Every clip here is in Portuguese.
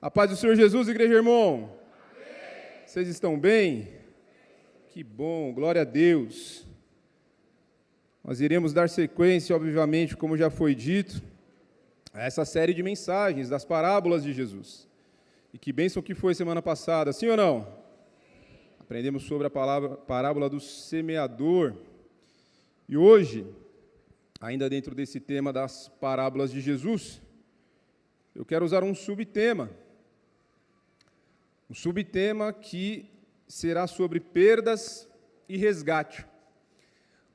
A paz do Senhor Jesus, igreja irmão. Amém. Vocês estão bem? Que bom, glória a Deus. Nós iremos dar sequência, obviamente, como já foi dito, a essa série de mensagens das parábolas de Jesus. E que bênção que foi semana passada, sim ou não? Aprendemos sobre a parábola do semeador. E hoje, ainda dentro desse tema das parábolas de Jesus, eu quero usar um subtema que será sobre perdas e resgate.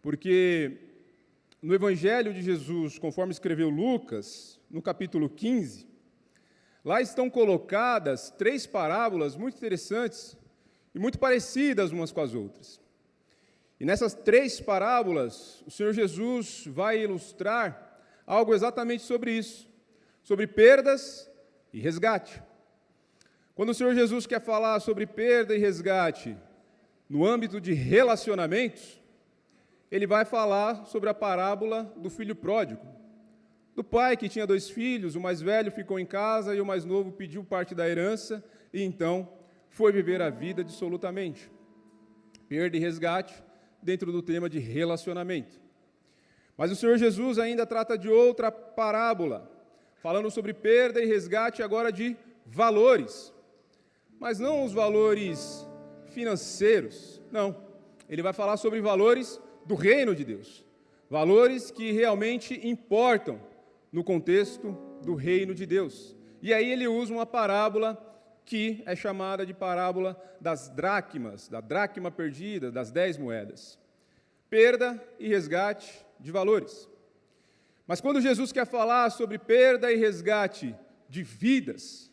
Porque no Evangelho de Jesus, conforme escreveu Lucas, no capítulo 15, lá estão colocadas 3 parábolas muito interessantes e muito parecidas umas com as outras. E nessas 3 parábolas, o Senhor Jesus vai ilustrar algo exatamente sobre isso, sobre perdas e resgate. Quando o Senhor Jesus quer falar sobre perda e resgate no âmbito de relacionamentos, ele vai falar sobre a parábola do filho pródigo, do pai que tinha 2 filhos, o mais velho ficou em casa e o mais novo pediu parte da herança e então foi viver a vida dissolutamente. Perda e resgate dentro do tema de relacionamento. Mas o Senhor Jesus ainda trata de outra parábola, falando sobre perda e resgate agora de valores. Mas não os valores financeiros, não. Ele vai falar sobre valores do reino de Deus. Valores que realmente importam no contexto do reino de Deus. E aí ele usa uma parábola que é chamada de parábola das dracmas, da dracma perdida, das 10 moedas. Perda e resgate de valores. Mas quando Jesus quer falar sobre perda e resgate de vidas,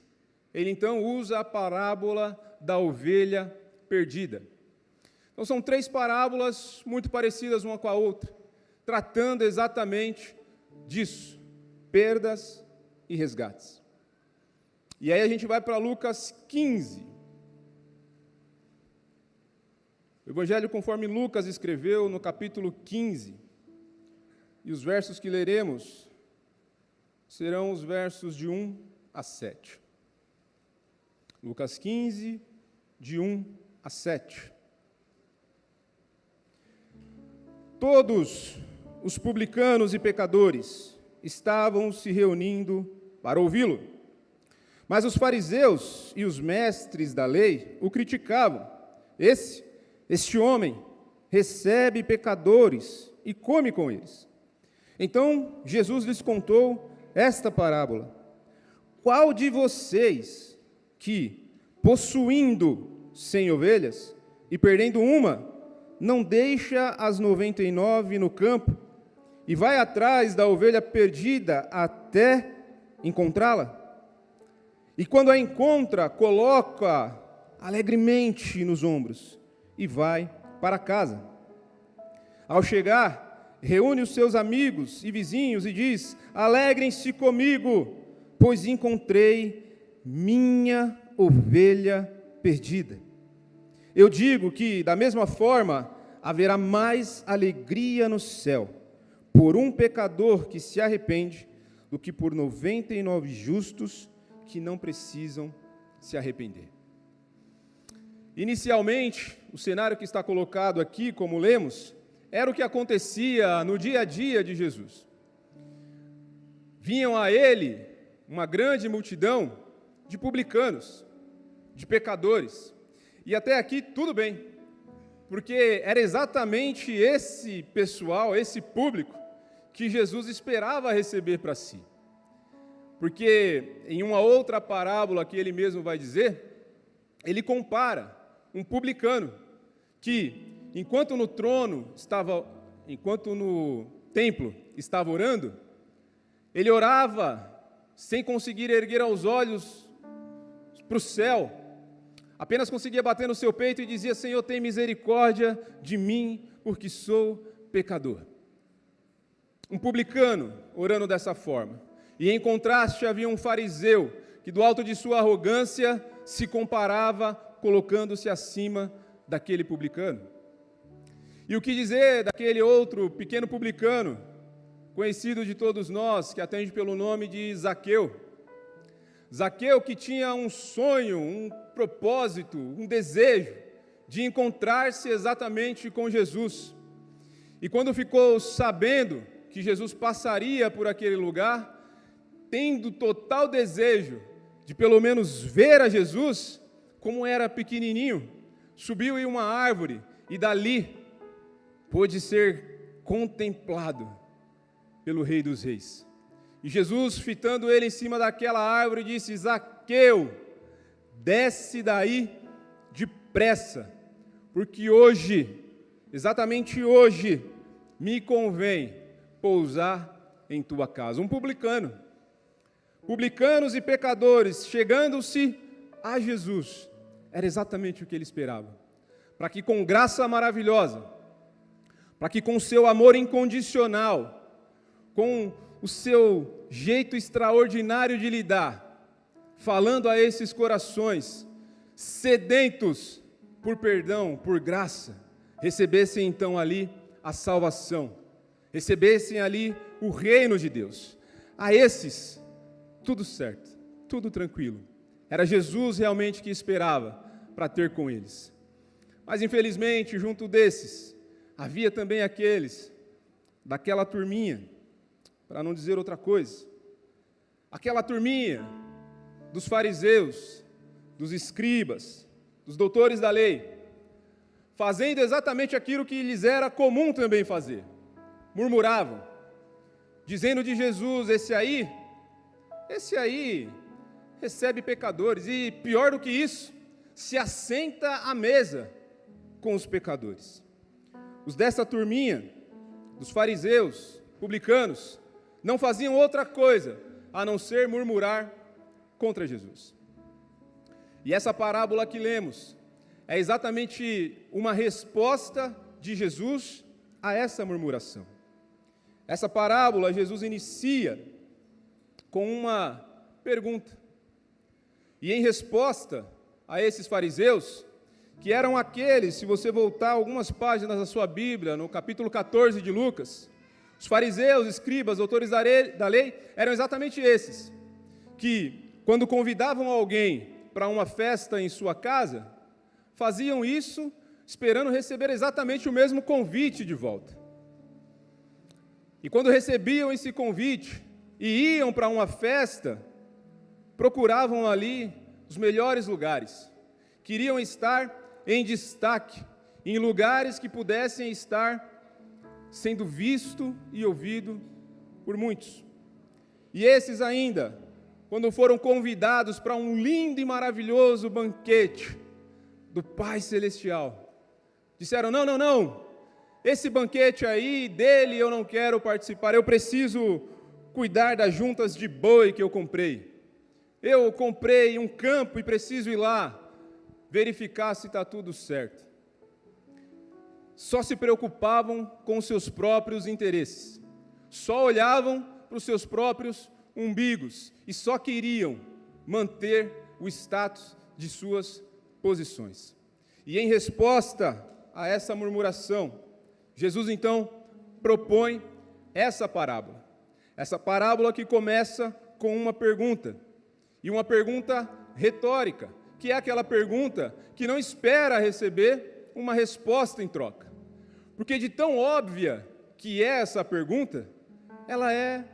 ele então usa a parábola da ovelha perdida. Então são 3 parábolas muito parecidas uma com a outra, tratando exatamente disso, perdas e resgates. E aí a gente vai para Lucas 15. O Evangelho conforme Lucas escreveu no capítulo 15. E os versos que leremos serão os versos de 1 a 7. Lucas 15, de 1 a 7. Todos os publicanos e pecadores estavam se reunindo para ouvi-lo. Mas os fariseus e os mestres da lei o criticavam. Este homem recebe pecadores e come com eles. Então Jesus lhes contou esta parábola. Qual de vocês que, possuindo 100 ovelhas e perdendo uma, não deixa as 99 no campo e vai atrás da ovelha perdida até encontrá-la? E quando a encontra, coloca alegremente nos ombros e vai para casa. Ao chegar, reúne os seus amigos e vizinhos e diz: alegrem-se comigo, pois encontrei minha ovelha perdida. Eu digo que, da mesma forma, haverá mais alegria no céu por um pecador que se arrepende do que por 99 justos que não precisam se arrepender. Inicialmente, o cenário que está colocado aqui, como lemos, era o que acontecia no dia a dia de Jesus. Vinham a ele uma grande multidão de publicanos, de pecadores. E até aqui tudo bem, porque era exatamente esse pessoal, esse público, que Jesus esperava receber para si. Porque em uma outra parábola que ele mesmo vai dizer, ele compara um publicano que, enquanto no templo estava orando, ele orava sem conseguir erguer os olhos para o céu, apenas conseguia bater no seu peito e dizia: Senhor, tem misericórdia de mim, porque sou pecador. Um publicano orando dessa forma. E em contraste havia um fariseu que do alto de sua arrogância se comparava, colocando-se acima daquele publicano. E o que dizer daquele outro pequeno publicano, conhecido de todos nós, que atende pelo nome de Zaqueu? Zaqueu, que tinha um sonho, um propósito, um desejo de encontrar-se exatamente com Jesus. E quando ficou sabendo que Jesus passaria por aquele lugar, tendo total desejo de pelo menos ver a Jesus, como era pequenininho, subiu em uma árvore e dali pôde ser contemplado pelo Rei dos Reis. E Jesus, fitando ele em cima daquela árvore, disse: Zaqueu, desce daí depressa, porque hoje, exatamente hoje, me convém pousar em tua casa. Um publicano. Publicanos e pecadores, chegando-se a Jesus, era exatamente o que ele esperava. Para que com graça maravilhosa, para que com seu amor incondicional, com o seu jeito extraordinário de lidar, falando a esses corações sedentos por perdão, por graça, recebessem então ali a salvação, recebessem ali o reino de Deus. A esses, tudo certo, tudo tranquilo. Era Jesus realmente que esperava para ter com eles. Mas infelizmente, junto desses, havia também aqueles daquela turminha, para não dizer outra coisa, aquela turminha dos fariseus, dos escribas, dos doutores da lei, fazendo exatamente aquilo que lhes era comum também fazer. Murmuravam, dizendo de Jesus: esse aí recebe pecadores, e pior do que isso, se assenta à mesa com os pecadores. Os dessa turminha, dos fariseus, publicanos, não faziam outra coisa a não ser murmurar contra Jesus. E essa parábola que lemos é exatamente uma resposta de Jesus a essa murmuração. Essa parábola, Jesus inicia com uma pergunta. E em resposta a esses fariseus, que eram aqueles, se você voltar algumas páginas da sua Bíblia, no capítulo 14 de Lucas, os fariseus, escribas, doutores da lei, eram exatamente esses, que quando convidavam alguém para uma festa em sua casa, faziam isso esperando receber exatamente o mesmo convite de volta. E quando recebiam esse convite e iam para uma festa, procuravam ali os melhores lugares, queriam estar em destaque, em lugares que pudessem estar sendo visto e ouvido por muitos. E esses ainda, quando foram convidados para um lindo e maravilhoso banquete do Pai Celestial, disseram: não, esse banquete aí, dele eu não quero participar, eu preciso cuidar das juntas de boi que eu comprei. Eu comprei um campo e preciso ir lá verificar se está tudo certo. Só se preocupavam com os seus próprios interesses, só olhavam para os seus próprios umbigos e só queriam manter o status de suas posições. E em resposta a essa murmuração, Jesus então propõe essa parábola que começa com uma pergunta, e uma pergunta retórica, que é aquela pergunta que não espera receber uma resposta em troca. Porque de tão óbvia que é essa pergunta, ela é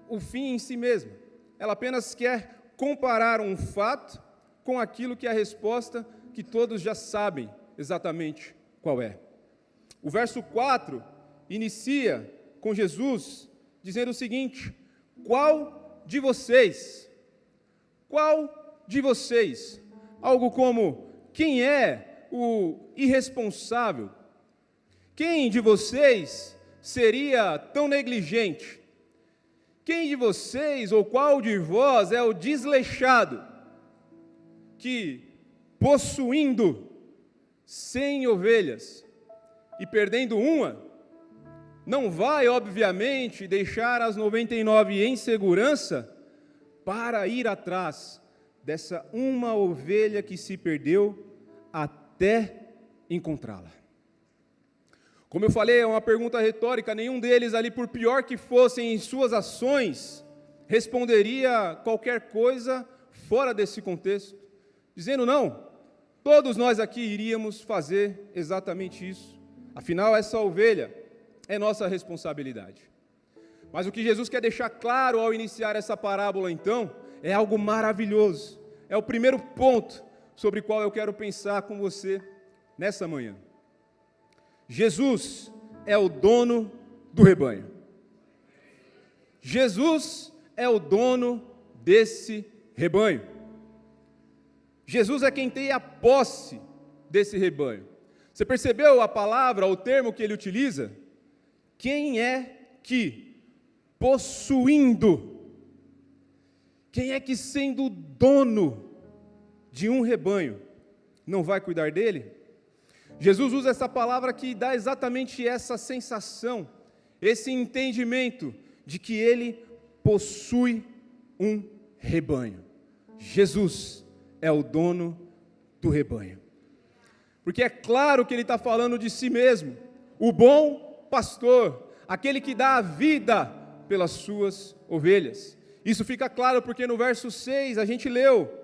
o fim em si mesma. Ela apenas quer comparar um fato com aquilo que é a resposta que todos já sabem exatamente qual é. O verso 4 inicia com Jesus dizendo o seguinte: qual de vocês, algo como, quem é o irresponsável? Quem de vocês seria tão negligente? Quem de vocês, ou qual de vós é o desleixado, que, possuindo 100 ovelhas e perdendo uma, não vai, obviamente, deixar as 99 em segurança para ir atrás dessa uma ovelha que se perdeu até encontrá-la? Como eu falei, é uma pergunta retórica. Nenhum deles ali, por pior que fossem em suas ações, responderia qualquer coisa fora desse contexto, dizendo: não, todos nós aqui iríamos fazer exatamente isso. Afinal, essa ovelha é nossa responsabilidade. Mas o que Jesus quer deixar claro ao iniciar essa parábola, então, é algo maravilhoso. É o primeiro ponto sobre o qual eu quero pensar com você nessa manhã. Jesus é o dono do rebanho. Jesus é o dono desse rebanho. Jesus é quem tem a posse desse rebanho. Você percebeu a palavra, o termo que ele utiliza? Quem é que, possuindo, quem é que sendo dono de um rebanho, não vai cuidar dele? Jesus usa essa palavra que dá exatamente essa sensação, esse entendimento de que ele possui um rebanho. Jesus é o dono do rebanho. Porque é claro que ele está falando de si mesmo, o bom pastor, aquele que dá a vida pelas suas ovelhas. Isso fica claro porque no verso 6 a gente leu: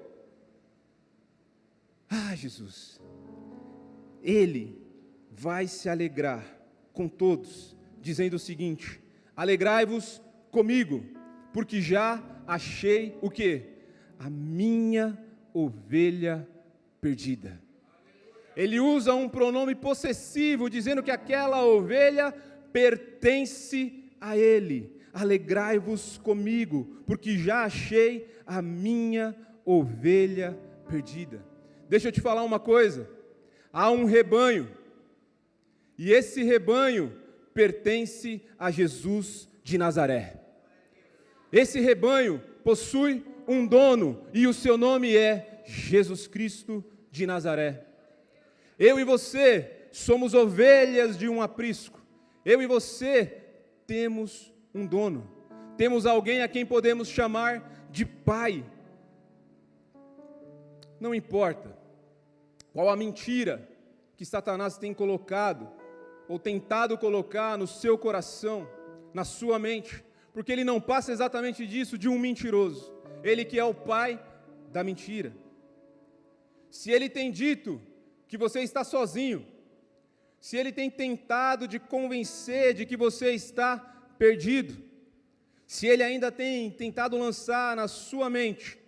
Jesus, ele vai se alegrar com todos, dizendo o seguinte: alegrai-vos comigo, porque já achei o quê? A minha ovelha perdida. Ele usa um pronome possessivo, dizendo que aquela ovelha pertence a ele. Alegrai-vos comigo, porque já achei a minha ovelha perdida. Deixa eu te falar uma coisa: há um rebanho, e esse rebanho pertence a Jesus de Nazaré. Esse rebanho possui um dono, e o seu nome é Jesus Cristo de Nazaré. Eu e você somos ovelhas de um aprisco. Eu e você temos um dono. Temos alguém a quem podemos chamar de pai. Não importa qual a mentira que Satanás tem colocado, ou tentado colocar no seu coração, na sua mente, porque ele não passa exatamente disso, de um mentiroso. Ele que é o pai da mentira. Se ele tem dito que você está sozinho, se ele tem tentado de convencer de que você está perdido, se ele ainda tem tentado lançar na sua mente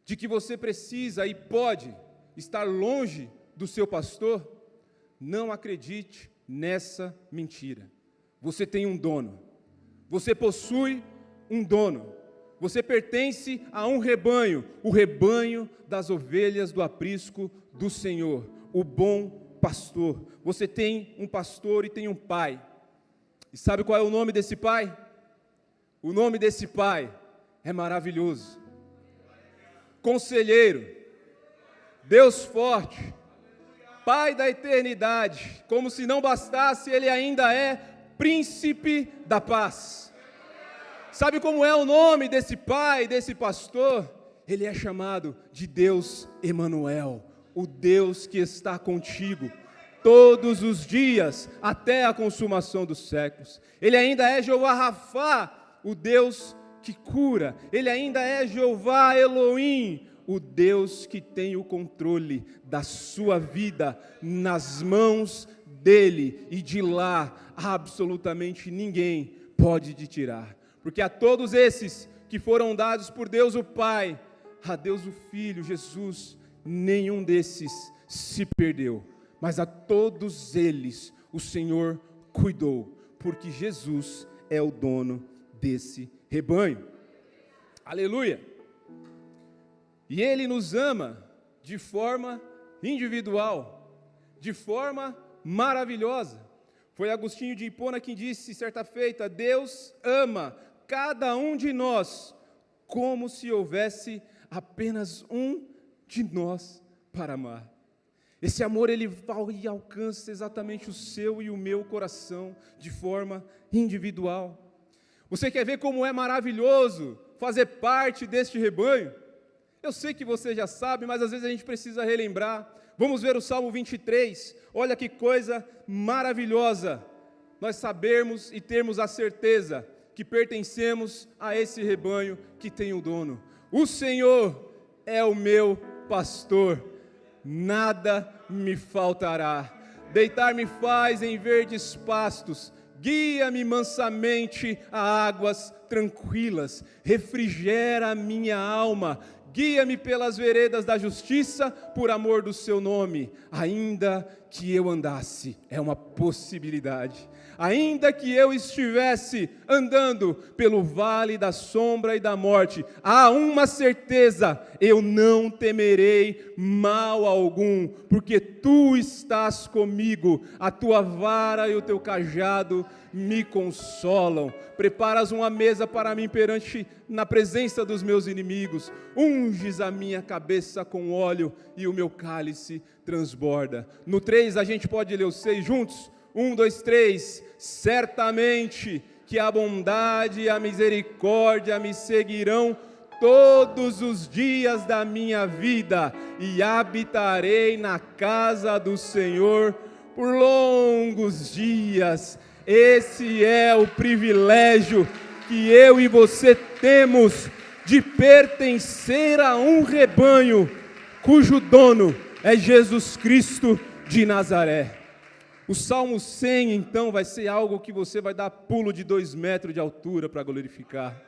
de que você precisa e pode estar longe do seu pastor, não acredite nessa mentira. Você tem um dono, você possui um dono, você pertence a um rebanho, o rebanho das ovelhas do aprisco do Senhor, o bom pastor. Você tem um pastor e tem um pai. E sabe qual é o nome desse pai? O nome desse pai é maravilhoso. Conselheiro, Deus forte, Pai da eternidade. Como se não bastasse, ele ainda é príncipe da paz. Sabe como é o nome desse pai, desse pastor? Ele é chamado de Deus Emanuel, o Deus que está contigo todos os dias, até a consumação dos séculos. Ele ainda é Jeová Rafá, o Deus que cura. Ele ainda é Jeová Elohim, o Deus que tem o controle da sua vida nas mãos dele, e de lá absolutamente ninguém pode te tirar. Porque a todos esses que foram dados por Deus o Pai, a Deus o Filho, Jesus, nenhum desses se perdeu, mas a todos eles o Senhor cuidou, porque Jesus é o dono desse rebanho. Aleluia! E Ele nos ama de forma individual, de forma maravilhosa. Foi Agostinho de Hipona quem disse certa feita: Deus ama cada um de nós como se houvesse apenas um de nós para amar. Esse amor, ele vai e alcança exatamente o seu e o meu coração de forma individual. Você quer ver como é maravilhoso fazer parte deste rebanho? Eu sei que você já sabe, mas às vezes a gente precisa relembrar. Vamos ver o Salmo 23, olha que coisa maravilhosa, nós sabermos e termos a certeza que pertencemos a esse rebanho que tem o dono. O Senhor é o meu pastor, nada me faltará. Deitar-me faz em verdes pastos, guia-me mansamente a águas tranquilas, refrigera a minha alma, guia-me pelas veredas da justiça, por amor do seu nome. Ainda que eu andasse, é uma possibilidade, ainda que eu estivesse andando pelo vale da sombra e da morte, há uma certeza: eu não temerei mal algum, porque tu estás comigo, a tua vara e o teu cajado me consolam. Preparas uma mesa para mim na presença dos meus inimigos, unges a minha cabeça com óleo e o meu cálice transborda. No 3 a gente pode ler os 6 juntos? 1, 2, 3. Certamente que a bondade e a misericórdia me seguirão todos os dias da minha vida, e habitarei na casa do Senhor por longos dias. Esse é o privilégio que eu e você temos de pertencer a um rebanho cujo dono é Jesus Cristo de Nazaré. O Salmo 100, então, vai ser algo que você vai dar pulo de 2 metros de altura para glorificar.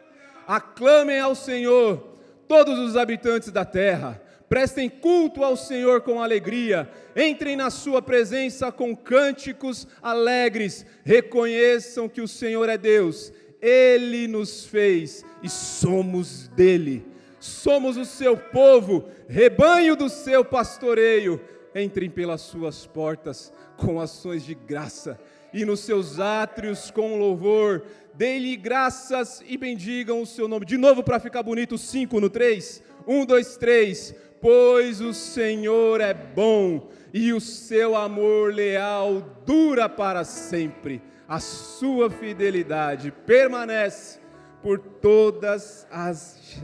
Aclamem ao Senhor todos os habitantes da terra, prestem culto ao Senhor com alegria, entrem na sua presença com cânticos alegres, reconheçam que o Senhor é Deus, Ele nos fez e somos dele, somos o seu povo, rebanho do seu pastoreio. Entrem pelas suas portas com ações de graça e nos seus átrios com louvor, dê-lhe graças e bendigam o seu nome. De novo para ficar bonito, 5 no 3, 1, 2, 3, pois o Senhor é bom e o seu amor leal dura para sempre, a sua fidelidade permanece por todas as...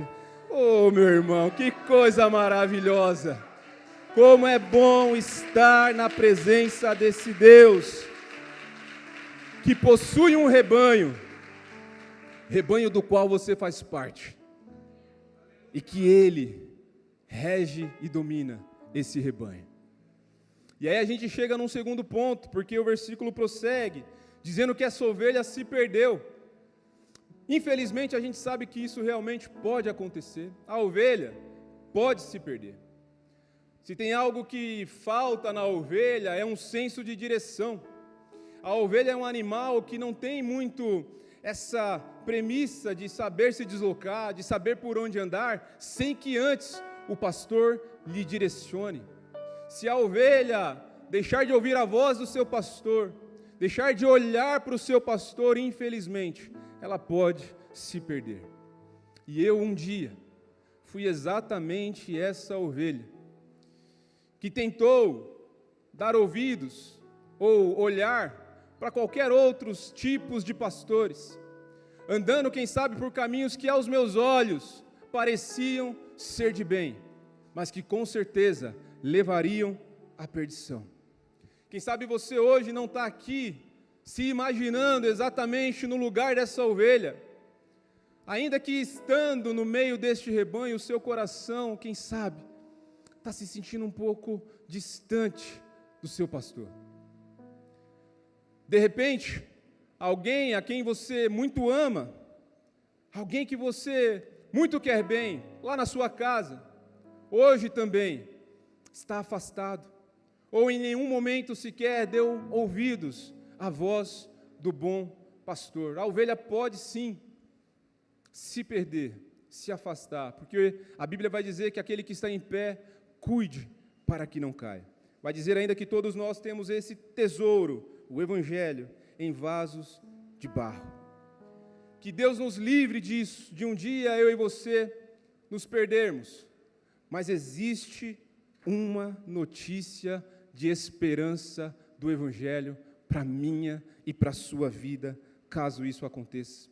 Oh, meu irmão, que coisa maravilhosa! Como é bom estar na presença desse Deus, que possui um rebanho do qual você faz parte, e que Ele rege e domina esse rebanho. E aí a gente chega num segundo ponto, porque o versículo prossegue, dizendo que essa ovelha se perdeu. Infelizmente a gente sabe que isso realmente pode acontecer, a ovelha pode se perder. Se tem algo que falta na ovelha, é um senso de direção. A ovelha é um animal que não tem muito essa premissa de saber se deslocar, de saber por onde andar, sem que antes o pastor lhe direcione. Se a ovelha deixar de ouvir a voz do seu pastor, deixar de olhar para o seu pastor, infelizmente, ela pode se perder. E eu um dia fui exatamente essa ovelha, que tentou dar ouvidos ou olhar para qualquer outros tipos de pastores, andando, quem sabe, por caminhos que aos meus olhos pareciam ser de bem, mas que com certeza levariam à perdição. Quem sabe você hoje não está aqui se imaginando exatamente no lugar dessa ovelha, ainda que estando no meio deste rebanho, o seu coração, quem sabe, está se sentindo um pouco distante do seu pastor. De repente, alguém a quem você muito ama, alguém que você muito quer bem, lá na sua casa, hoje também está afastado, ou em nenhum momento sequer deu ouvidos à voz do bom pastor. A ovelha pode sim se perder, se afastar, porque a Bíblia vai dizer que aquele que está em pé, cuide para que não caia. Vai dizer ainda que todos nós temos esse tesouro, o Evangelho, em vasos de barro. Que Deus nos livre disso, de um dia eu e você nos perdermos. Mas existe uma notícia de esperança do Evangelho para a minha e para a sua vida, caso isso aconteça.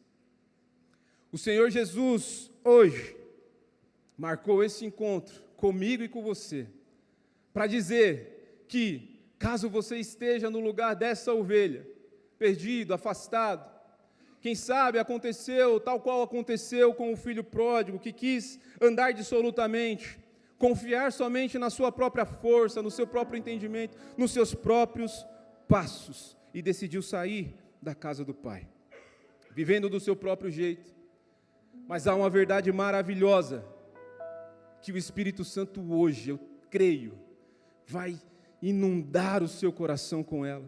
O Senhor Jesus, hoje, marcou esse encontro comigo e com você, para dizer que, caso você esteja no lugar dessa ovelha, perdido, afastado, Quem sabe aconteceu tal qual aconteceu com o filho pródigo, que quis andar dissolutamente, confiar somente na sua própria força, no seu próprio entendimento, nos seus próprios passos, e decidiu sair da casa do pai, vivendo do seu próprio jeito. Mas há uma verdade maravilhosa, que o Espírito Santo hoje, eu creio, vai inundar o seu coração com ela.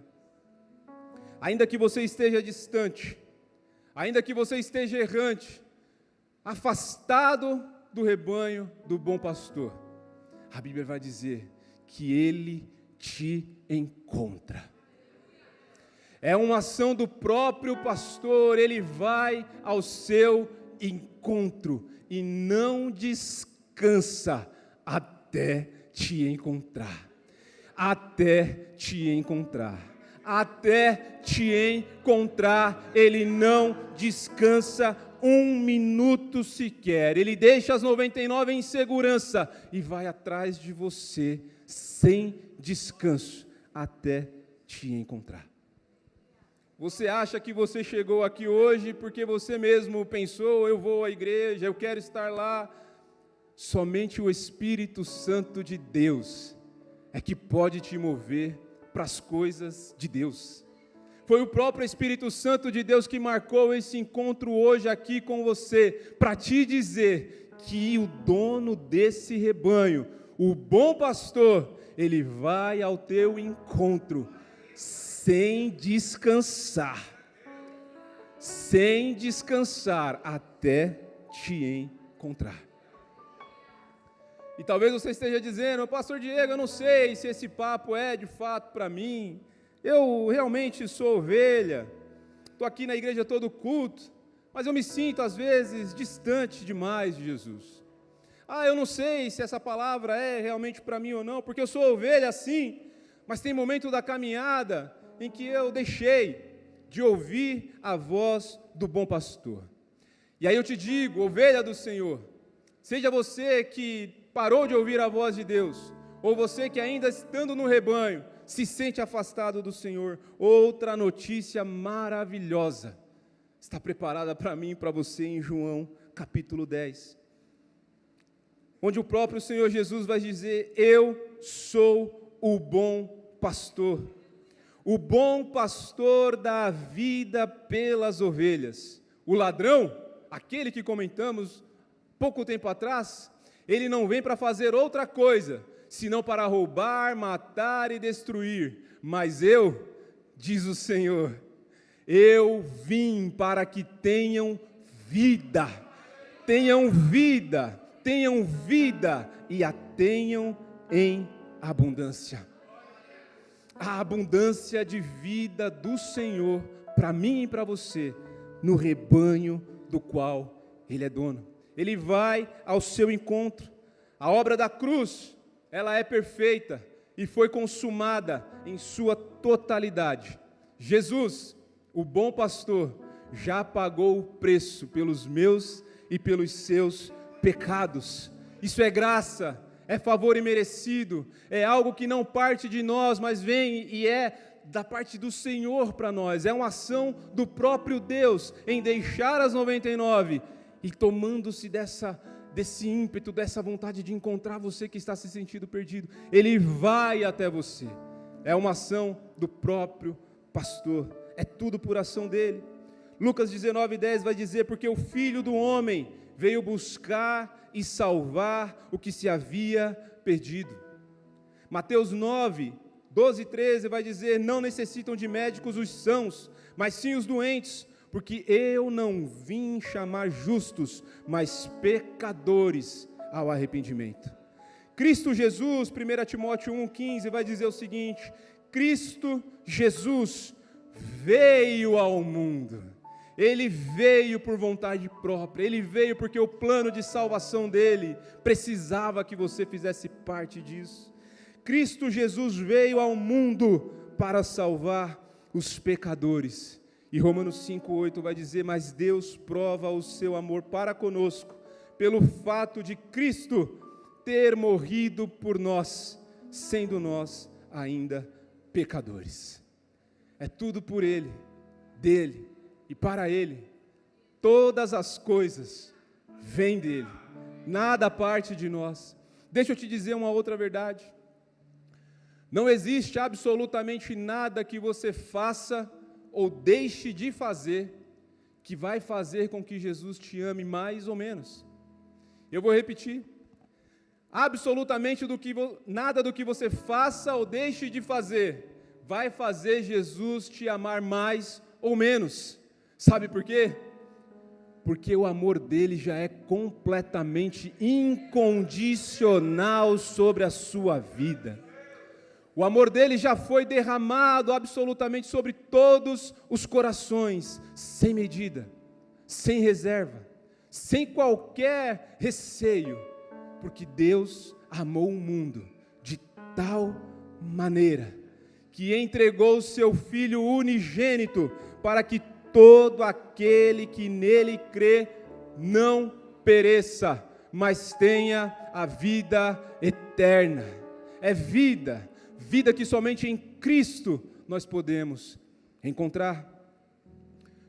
Ainda que você esteja distante, ainda que você esteja errante, afastado do rebanho do bom pastor, a Bíblia vai dizer que ele te encontra. É uma ação do próprio pastor, ele vai ao seu encontro e não descansa até te encontrar. Até te encontrar. Até te encontrar, ele não descansa um minuto sequer. Ele deixa as 99 em segurança e vai atrás de você sem descanso até te encontrar. Você acha que você chegou aqui hoje porque você mesmo pensou, eu vou à igreja, eu quero estar lá? Somente o Espírito Santo de Deus é que pode te mover para as coisas de Deus. Foi o próprio Espírito Santo de Deus que marcou esse encontro hoje aqui com você, para te dizer que o dono desse rebanho, o bom pastor, ele vai ao teu encontro sem descansar até te encontrar. E talvez você esteja dizendo, pastor Diego, eu não sei se esse papo é de fato para mim, eu realmente sou ovelha, estou aqui na igreja todo culto, mas eu me sinto às vezes distante demais de Jesus. Eu não sei se essa palavra é realmente para mim ou não, porque eu sou ovelha sim, mas tem momento da caminhada em que eu deixei de ouvir a voz do bom pastor. E aí eu te digo, ovelha do Senhor, seja você que parou de ouvir a voz de Deus, ou você que ainda estando no rebanho, se sente afastado do Senhor, outra notícia maravilhosa está preparada para mim e para você em João capítulo 10, onde o próprio Senhor Jesus vai dizer, eu sou o bom pastor. O bom pastor dá a vida pelas ovelhas. O ladrão, aquele que comentamos pouco tempo atrás, ele não vem para fazer outra coisa, senão para roubar, matar e destruir. Mas eu, diz o Senhor, eu vim para que tenham vida e a tenham em abundância. A abundância de vida do Senhor para mim e para você, no rebanho do qual Ele é dono. Ele vai ao seu encontro. A obra da cruz, ela é perfeita e foi consumada em sua totalidade. Jesus, o bom pastor, já pagou o preço pelos meus e pelos seus pecados. Isso é graça, é favor imerecido, é algo que não parte de nós, mas vem e é da parte do Senhor para nós. É uma ação do próprio Deus em deixar as 99 e tomando-se desse ímpeto, dessa vontade de encontrar você que está se sentindo perdido. Ele vai até você. É uma ação do próprio pastor. É tudo por ação dele. Lucas 19:10 vai dizer, porque o Filho do Homem veio buscar e salvar o que se havia perdido. Mateus 9:12-13 vai dizer, não necessitam de médicos os sãos, mas sim os doentes, porque eu não vim chamar justos, mas pecadores ao arrependimento. Cristo Jesus, 1 Timóteo 1,15 vai dizer o seguinte, Cristo Jesus veio ao mundo. Ele veio por vontade própria, Ele veio porque o plano de salvação dEle precisava que você fizesse parte disso. Cristo Jesus veio ao mundo para salvar os pecadores. E Romanos 5,8 vai dizer, mas Deus prova o seu amor para conosco, pelo fato de Cristo ter morrido por nós, sendo nós ainda pecadores. É tudo por Ele, dele e para Ele. Todas as coisas vêm dEle, nada parte de nós. Deixa eu te dizer uma outra verdade. Não existe absolutamente nada que você faça ou deixe de fazer que vai fazer com que Jesus te ame mais ou menos. Eu vou repetir. Absolutamente nada do que você faça ou deixe de fazer vai fazer Jesus te amar mais ou menos. Sabe por quê? Porque o amor dele já é completamente incondicional sobre a sua vida. O amor dele já foi derramado absolutamente sobre todos os corações, sem medida, sem reserva, sem qualquer receio, porque Deus amou o mundo de tal maneira que entregou o seu Filho unigênito para que todo aquele que nele crê não pereça, mas tenha a vida eterna. É vida que somente em Cristo nós podemos encontrar.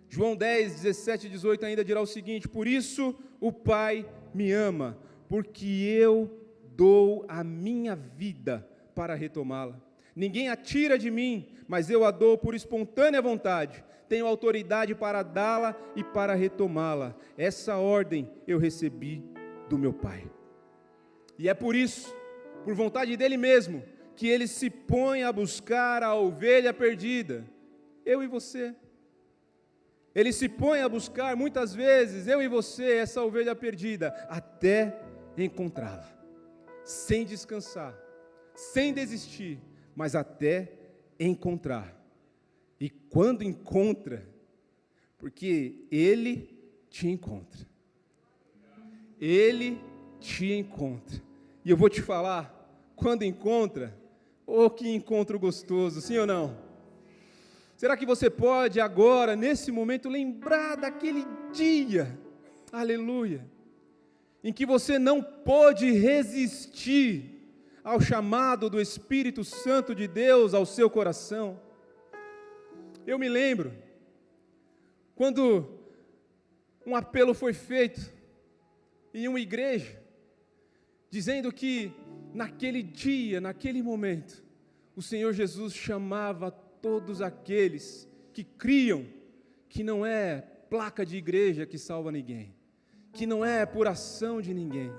João 10, 17 e 18 ainda dirá o seguinte: por isso o Pai me ama, porque eu dou a minha vida para retomá-la. Ninguém a tira de mim, mas eu a dou por espontânea vontade. Tenho autoridade para dá-la e para retomá-la. Essa ordem eu recebi do meu Pai. E é por isso, por vontade dele mesmo, que ele se põe a buscar a ovelha perdida, eu e você. Ele se põe a buscar muitas vezes, eu e você, essa ovelha perdida, até encontrá-la, sem descansar, sem desistir, mas até encontrar. E quando encontra, porque Ele te encontra. Ele te encontra. E eu vou te falar, quando encontra, oh, que encontro gostoso, sim ou não? Será que você pode agora, nesse momento, lembrar daquele dia, aleluia, em que você não pôde resistir ao chamado do Espírito Santo de Deus ao seu coração? Eu me lembro, quando um apelo foi feito em uma igreja, dizendo que naquele dia, naquele momento, o Senhor Jesus chamava todos aqueles que criam que não é placa de igreja que salva ninguém, que não é por ação de ninguém,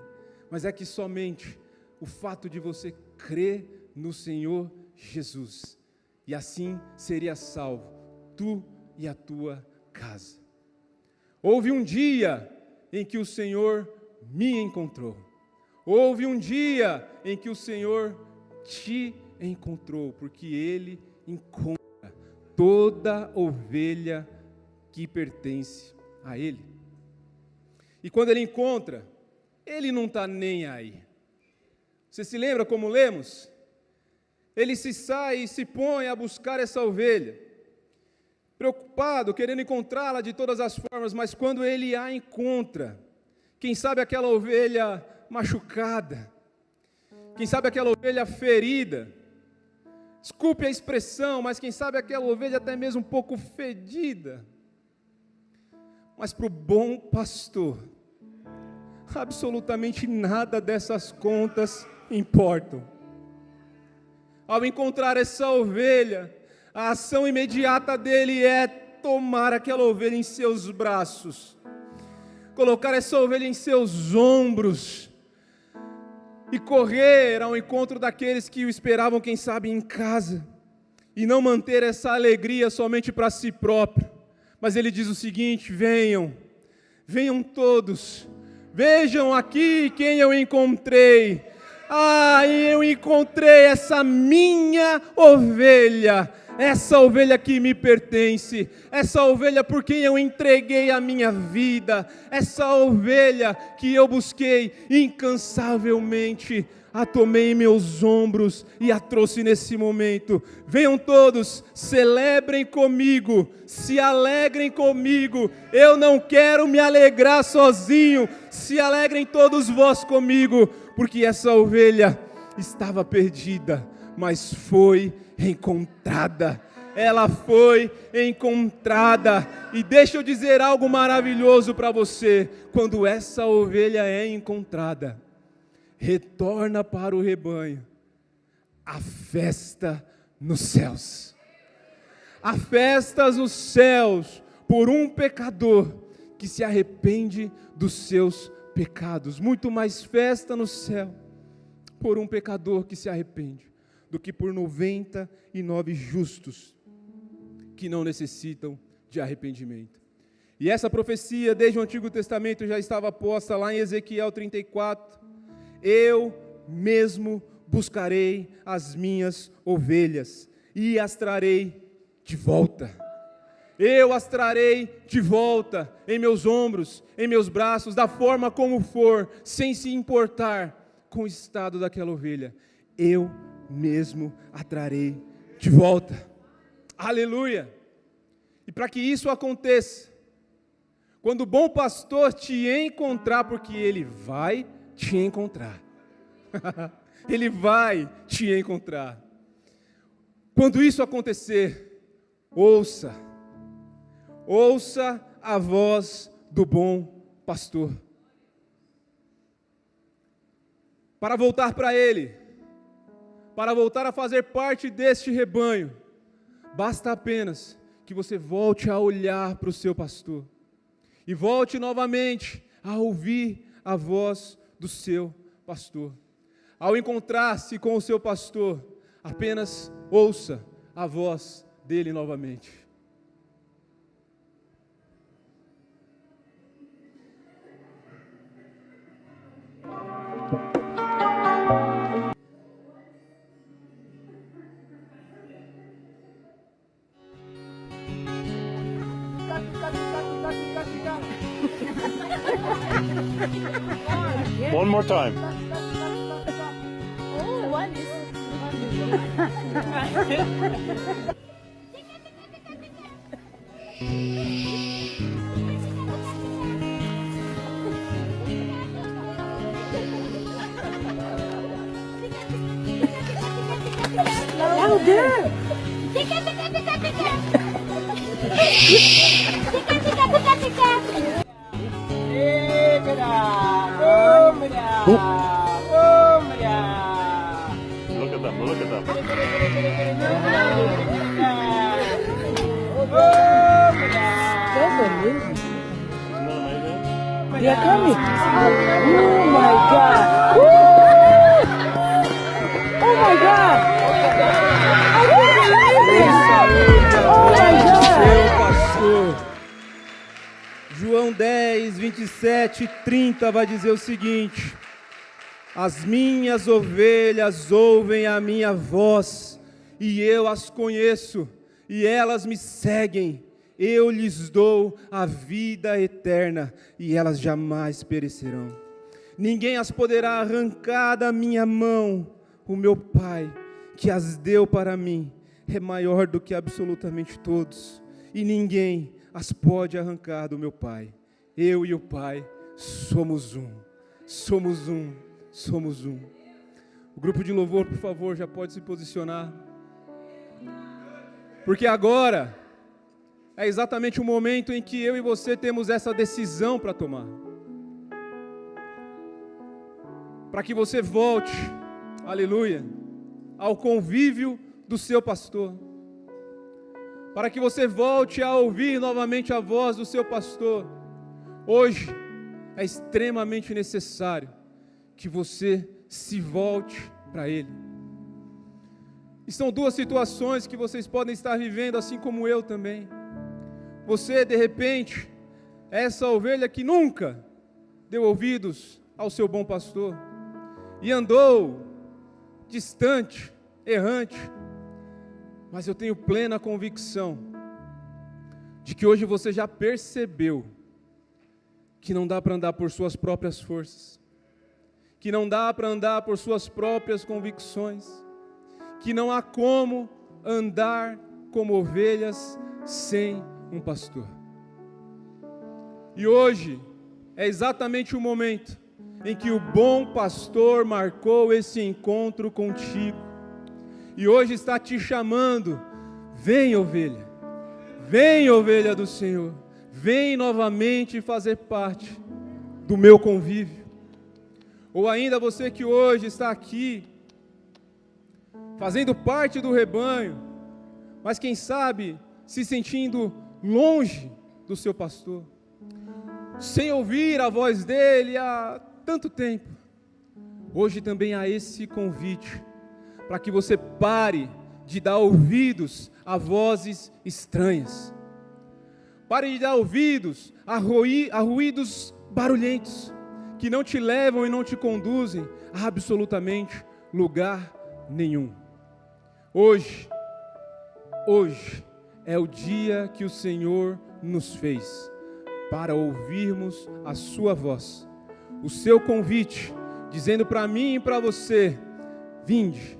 mas é que somente o fato de você crer no Senhor Jesus, e assim seria salvo, tu e a tua casa. Houve um dia em que o Senhor me encontrou. Houve um dia em que o Senhor te encontrou, porque Ele encontra toda ovelha que pertence a Ele. E quando Ele encontra, Ele não está nem aí. Você se lembra como lemos? Ele se sai e se põe a buscar essa ovelha, preocupado, querendo encontrá-la de todas as formas, mas quando Ele a encontra, quem sabe aquela ovelha machucada, quem sabe aquela ovelha ferida, desculpe a expressão, mas quem sabe aquela ovelha até mesmo um pouco fedida, mas para o bom pastor, absolutamente nada dessas contas importam. Ao encontrar essa ovelha, a ação imediata dele é tomar aquela ovelha em seus braços, colocar essa ovelha em seus ombros, e correr ao encontro daqueles que o esperavam, quem sabe, em casa, e não manter essa alegria somente para si próprio, mas ele diz o seguinte: venham todos, vejam aqui quem eu encontrei. Eu encontrei essa minha ovelha, essa ovelha que me pertence, essa ovelha por quem eu entreguei a minha vida, essa ovelha que eu busquei incansavelmente, a tomei em meus ombros e a trouxe nesse momento. Venham todos, celebrem comigo, se alegrem comigo, eu não quero me alegrar sozinho, se alegrem todos vós comigo, porque essa ovelha estava perdida, mas foi encontrada. ela foi encontrada. E deixa eu dizer algo maravilhoso para você: quando essa ovelha é encontrada, retorna para o rebanho a festa nos céus. Há festas nos céus por um pecador que se arrepende dos seus pecados. Muito mais festa no céu por um pecador que se arrepende do que por 99 justos que não necessitam de arrependimento. E essa profecia desde o Antigo Testamento já estava posta lá em Ezequiel 34. Eu mesmo buscarei as minhas ovelhas e as trarei de volta. Eu as trarei de volta em meus ombros, em meus braços, da forma como for, sem se importar com o estado daquela ovelha. Eu mesmo a trarei de volta. Aleluia! E para que isso aconteça, quando o bom pastor te encontrar, porque ele vai te encontrar. Ele vai te encontrar. Quando isso acontecer, ouça a voz do bom pastor. Para voltar para ele, para voltar a fazer parte deste rebanho, basta apenas que você volte a olhar para o seu pastor e volte novamente a ouvir a voz do seu pastor. Ao encontrar-se com o seu pastor, apenas ouça a voz dele novamente. One more time. Oh, one is. Louder! Look at them, look at them. That's amazing. Isn't that amazing? They are coming. Oh my God. Woo! Oh my God. I can't believe it. Oh my God. Seu pastor. João 10, 27 e 30 vai dizer o seguinte: as minhas ovelhas ouvem a minha voz, e eu as conheço, e elas me seguem. Eu lhes dou a vida eterna, e elas jamais perecerão. Ninguém as poderá arrancar da minha mão. O meu Pai, que as deu para mim, é maior do que absolutamente todos, e ninguém as pode arrancar do meu Pai. Eu e o Pai somos um, somos um, somos um. O grupo de louvor, por favor, já pode se posicionar. Porque agora é exatamente o momento em que eu e você temos essa decisão para tomar. Para que você volte, aleluia, ao convívio do seu pastor. Para que você volte a ouvir novamente a voz do seu pastor. Hoje é extremamente necessário que você se volte para ele. E são duas situações que vocês podem estar vivendo, assim como eu também. Você, de repente, é essa ovelha que nunca deu ouvidos ao seu bom pastor e andou distante, errante. Mas eu tenho plena convicção de que hoje você já percebeu que não dá para andar por suas próprias forças, que não dá para andar por suas próprias convicções, que não há como andar como ovelhas sem um pastor. E hoje é exatamente o momento em que o bom pastor marcou esse encontro contigo. E hoje está te chamando: Vem, ovelha do Senhor, vem novamente fazer parte do meu convívio. Ou ainda você que hoje está aqui, fazendo parte do rebanho, mas quem sabe se sentindo longe do seu pastor, sem ouvir a voz dele há tanto tempo. Hoje também há esse convite, para que você pare de dar ouvidos a vozes estranhas. Pare de dar ouvidos a ruídos barulhentos, que não te levam e não te conduzem a absolutamente lugar nenhum. Hoje é o dia que o Senhor nos fez, para ouvirmos a sua voz, o seu convite, dizendo para mim e para você: vinde,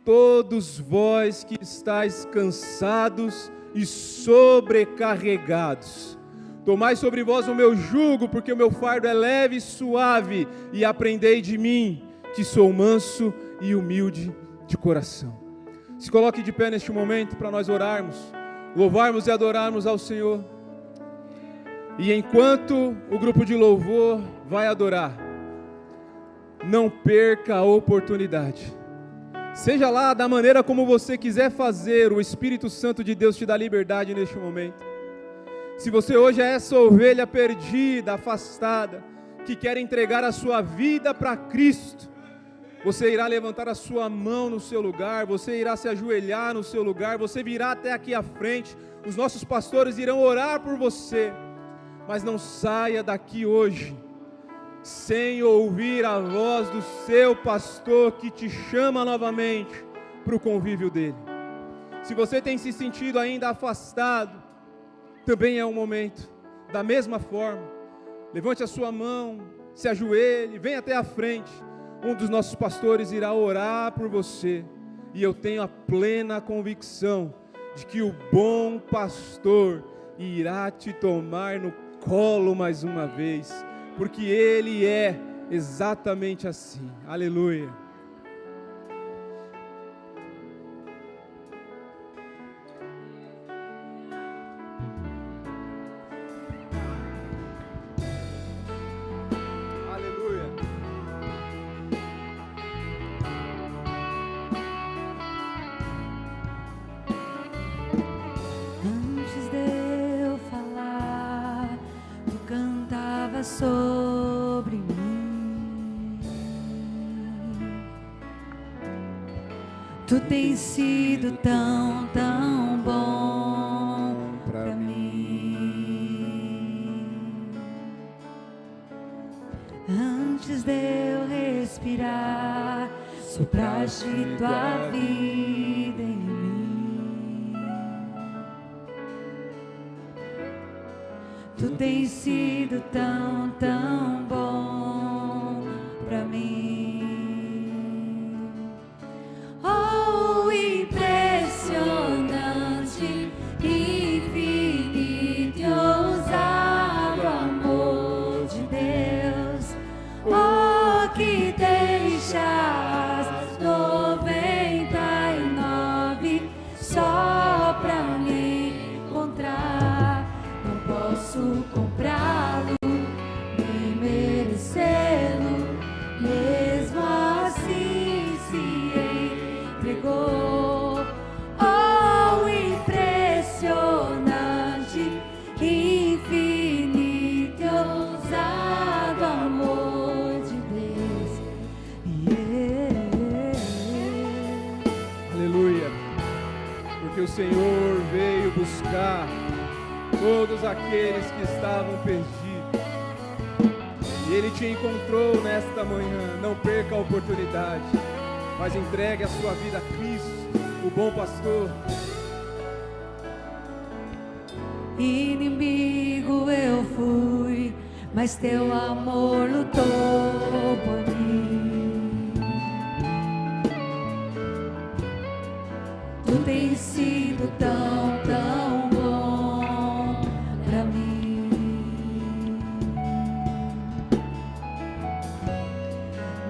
todos vós que estáis cansados e sobrecarregados, tomai sobre vós o meu jugo, porque o meu fardo é leve e suave, e aprendei de mim, que sou manso e humilde de coração. Se coloque de pé neste momento para nós orarmos, louvarmos e adorarmos ao Senhor. E enquanto o grupo de louvor vai adorar, não perca a oportunidade. Seja lá da maneira como você quiser fazer, o Espírito Santo de Deus te dá liberdade neste momento. Se você hoje é essa ovelha perdida, afastada, que quer entregar a sua vida para Cristo, você irá levantar a sua mão no seu lugar, você irá se ajoelhar no seu lugar, você virá até aqui à frente, os nossos pastores irão orar por você, mas não saia daqui hoje sem ouvir a voz do seu pastor que te chama novamente para o convívio dele. Se você tem se sentido ainda afastado, também é um momento, da mesma forma, levante a sua mão, se ajoelhe, venha até a frente, um dos nossos pastores irá orar por você, e eu tenho a plena convicção de que o bom pastor irá te tomar no colo mais uma vez, porque ele é exatamente assim. Aleluia. Aleluia. Antes de eu falar, tu cantava sobre mim. Tu tens sido tão, tão bom pra mim. Antes de eu respirar, sopraste tua vida em mim. Tu tens sido tão, tão bom pra mim. Oh, impressionante, infinito e ousado amor de Deus. Oh, que deixas 99 só pra me encontrar. Não posso comprá-lo, nem merecê-lo, mesmo assim se entregou. Oh, impressionante, infinito e ousado amor de Deus. Aleluia. Porque o Senhor veio buscar todos aqueles que estavam perdidos, e Ele te encontrou nesta manhã. Não perca a oportunidade, mas entregue a sua vida a Cristo, o bom pastor. Inimigo eu fui, mas teu amor lutou por mim. Tu tens sido tão, tão bom pra mim.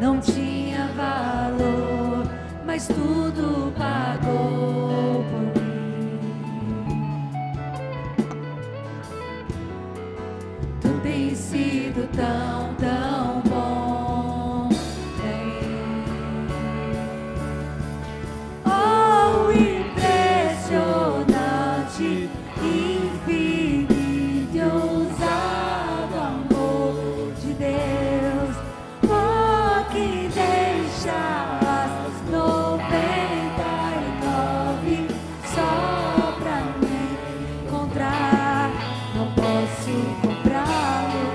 Não tinha valor, mas tudo pagou. tão bom tem. Oh, impressionante, infinito e ousado amor de Deus. Oh, que deixa as 99 só pra me encontrar. Não posso comprá-lo,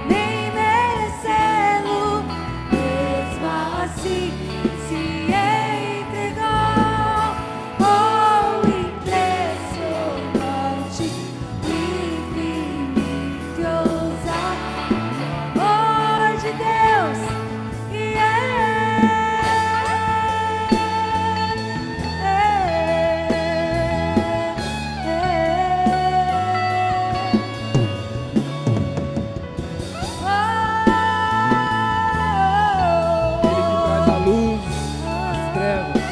nem merecê-lo, mesmo assim se entregou. Oh, impressionante, infinito e ousado amor de Deus. Ele que traz a luz às trevas.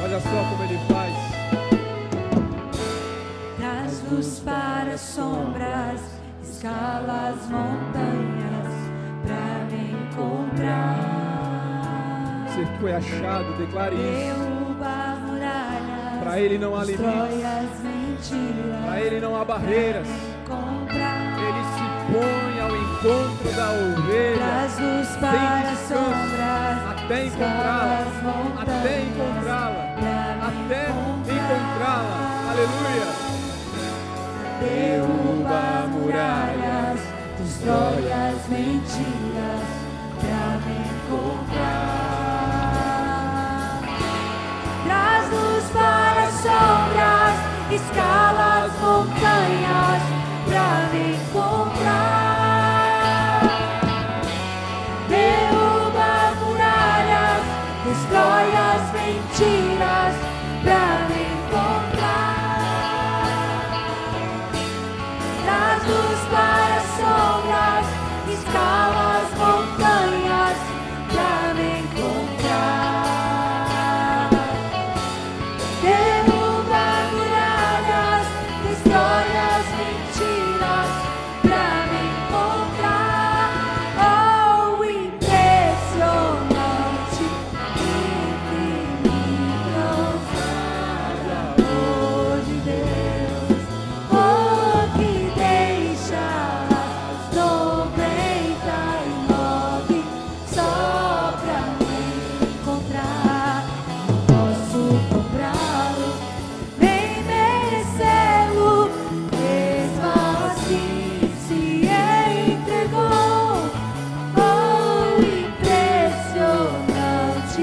Olha só como ele faz. Traz luz para as sombras, escala as montanhas pra me encontrar. Você foi achado, declare isso. Derruba muralhas, Para ele não há limites. destrói as mentiras, Para ele não há barreiras. encontrar. Ele se põe ao encontro da ovelha. Traz luz Sem para as descanso, sombras, até encontrá-la, até encontrá-la, até encontrá-la. Aleluia! derruba muralhas, destrói as mentiras pra me encontrar. Traz luz para as sombras, escala as montanhas pra me encontrar. Derruba muralhas, destrói as mentiras pra me encontrar. Traz luz para as sombras, escala as montanhas pra me encontrar. Derruba muralhas, destrói as mentiras pra me encontrar. Oh, impressionante, infinito ousado amor de Deus. Oh, que deixa as 99 só pra me encontrar. Não posso comprá-lo, nem merecê-lo, mesmo assim se entregou. Oh, impressionante,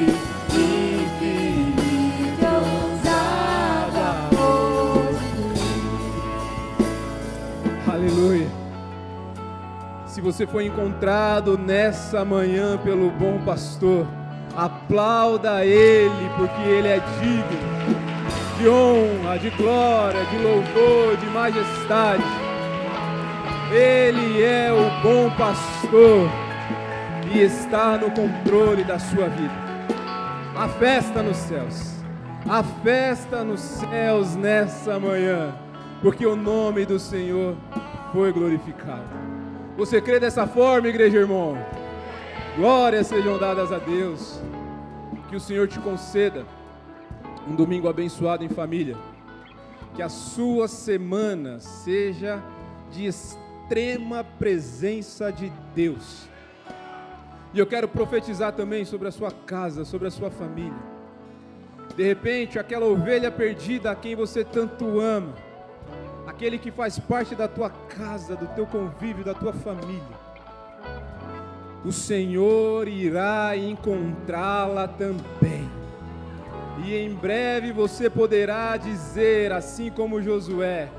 infinito e ousado amor de Deus. Aleluia! Se você foi encontrado nessa manhã pelo bom pastor, aplauda ele, porque ele é digno de honra, de glória, de louvor, de majestade. Ele é o bom pastor e está no controle da sua vida. A festa nos céus, a festa nos céus nessa manhã, porque o nome do Senhor foi glorificado. Você crê dessa forma, igreja, irmão? Glórias sejam dadas a Deus. Que o Senhor te conceda um domingo abençoado em família. Que a sua semana seja de extrema presença de Deus. E eu quero profetizar também sobre a sua casa, sobre a sua família. De repente, aquela ovelha perdida a quem você tanto ama, aquele que faz parte da tua casa, do teu convívio, da tua família, o Senhor irá encontrá-la também. E em breve você poderá dizer, assim como Josué: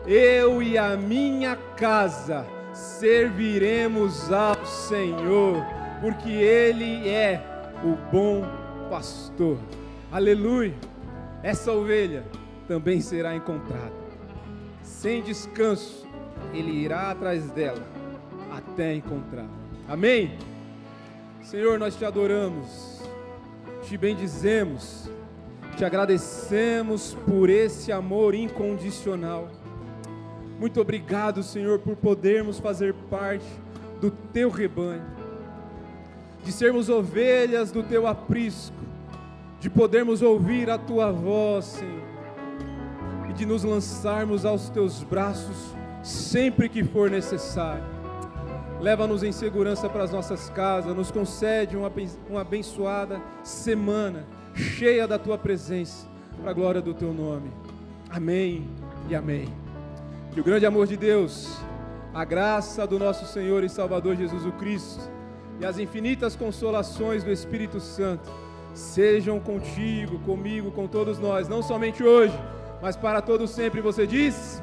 eu e a minha casa serviremos ao Senhor, porque Ele é o bom pastor. Aleluia! Essa ovelha também será encontrada. Sem descanso, Ele irá atrás dela até encontrá-la. Amém? Senhor, nós te adoramos, te bendizemos, te agradecemos por esse amor incondicional. Muito obrigado, Senhor, por podermos fazer parte do teu rebanho, de sermos ovelhas do teu aprisco, de podermos ouvir a tua voz, Senhor, e de nos lançarmos aos teus braços sempre que for necessário. Leva-nos em segurança para as nossas casas, nos concede uma abençoada semana, cheia da tua presença, para a glória do teu nome. Amém e amém. Que o grande amor de Deus, a graça do nosso Senhor e Salvador Jesus o Cristo e as infinitas consolações do Espírito Santo sejam contigo, comigo, com todos nós, não somente hoje, mas para todos sempre. Você diz...